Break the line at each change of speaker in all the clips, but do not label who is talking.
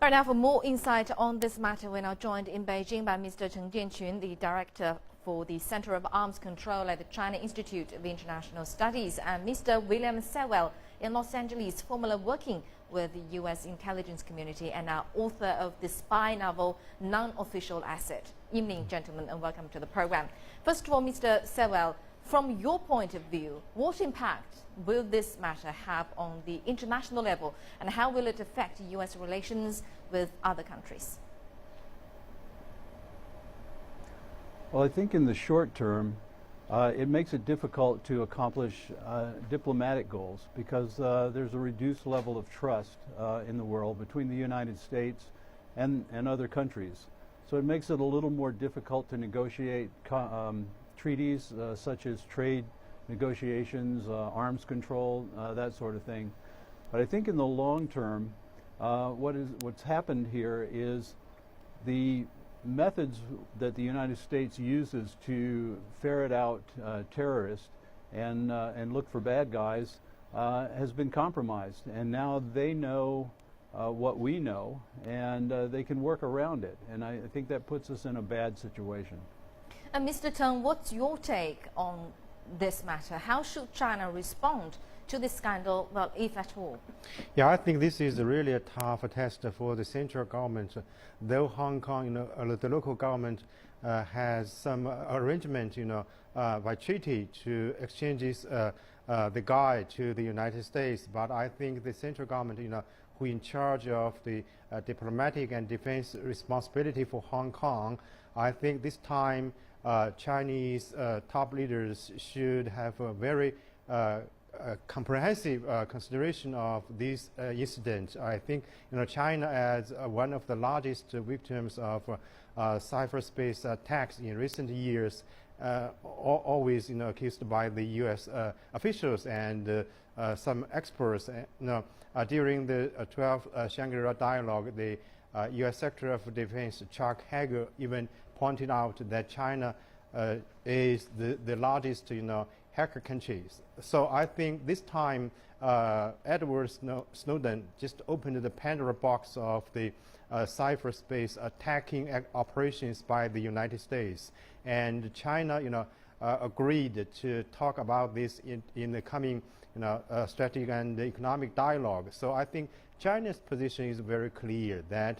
Right now, for more insight on this matter, we're now joined in Beijing by Mr. Chen Jianqun, the Director for the Center of Arms Control at the China Institute of International Studies, and Mr. William Sewell in Los Angeles, formerly working with the U.S. intelligence community and now author of the spy novel Non-Official Asset. Evening, gentlemen, and welcome to the program. First of all, Mr. Sewell, from your point of view, what impact will this matter have on the international level, and how will it affect U.S. relations with other countries?
Well, I think in the short term, it makes it difficult to accomplish diplomatic goals because there's a reduced level of trust in the world between the United States and other countries. So it makes it a little more difficult to negotiate treaties such as trade negotiations, arms control, that sort of thing. But I think in the long term, what's happened here is the methods that the United States uses to ferret out terrorists and look for bad guys has been compromised, and now they know what we know, and they can work around it, and I think that puts us in a bad situation.
And Mr. Teng, what's your take on this matter? How should China respond to this scandal, well, if at all?
Yeah, I think this is really a tough test for the central government. Though Hong Kong, the local government has some arrangement, by treaty to exchange the guy to the United States, but I think the central government, who in charge of the diplomatic and defense responsibility for Hong Kong, I think this time Chinese top leaders should have a very comprehensive consideration of this incident. I think China, as one of the largest victims of cyberspace attacks in recent years, always accused by the U.S. officials and some experts. During the 12th Shangri-La dialogue, the U.S. Secretary of Defense Chuck Hagel even pointed out that China is the largest hacker countries. So I think this time Edward Snowden just opened the Pandora box of the cyberspace attacking operations by the United States, and China agreed to talk about this in the coming strategic and economic dialogue. So I think China's position is very clear that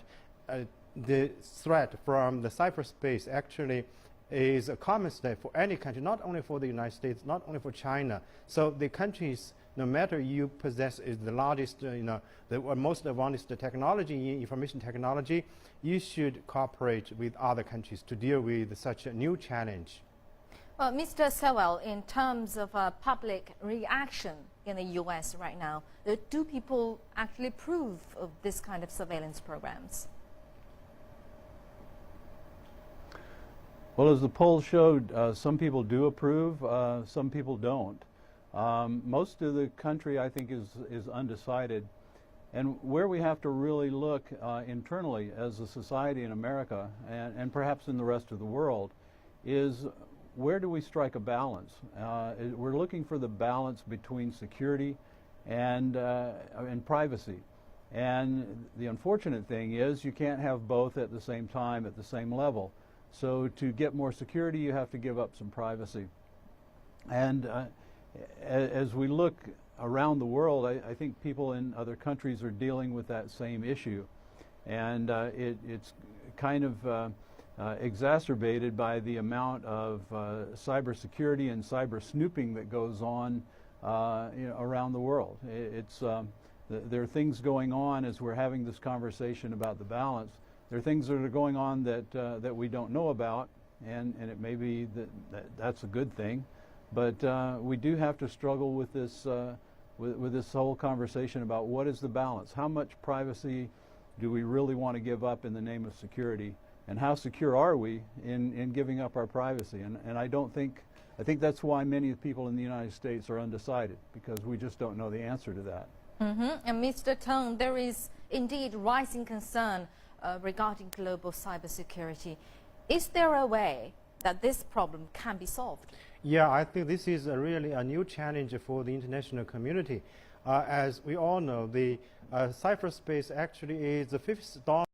the threat from the cyberspace actually is a common state for any country, not only for the United States, not only for China. So the countries, no matter you possess is the largest, the most advanced technology in information technology, you should cooperate with other countries to deal with such a new challenge.
Well, Mr. Sewell, in terms of public reaction in the U.S. right now, do people actually approve of this kind of surveillance programs?
Well, as the poll showed, some people do approve, some people don't. Most of the country, I think, is undecided. And where we have to really look internally as a society in America, and perhaps in the rest of the world, is where do we strike a balance? We're looking for the balance between security and privacy. And the unfortunate thing is you can't have both at the same time at the same level. So to get more security, you have to give up some privacy. And as we look around the world, I think people in other countries are dealing with that same issue. And it's kind of exacerbated by the amount of cybersecurity and cyber snooping that goes on around the world. There are things going on as we're having this conversation about the balance. There are things that are going on that we don't know about, and it may be that's a good thing, but we do have to struggle with this with this whole conversation about what is the balance. How much privacy do we really want to give up in the name of security, and how secure are we in giving up our privacy? And I think that's why many people in the United States are undecided, because we just don't know the answer to that.
And Mr. Teng, there is indeed rising concern regarding global cybersecurity. Is there a way that this problem can be solved?
Yeah, I think this is really a new challenge for the international community. As we all know, the cyberspace actually is the fifth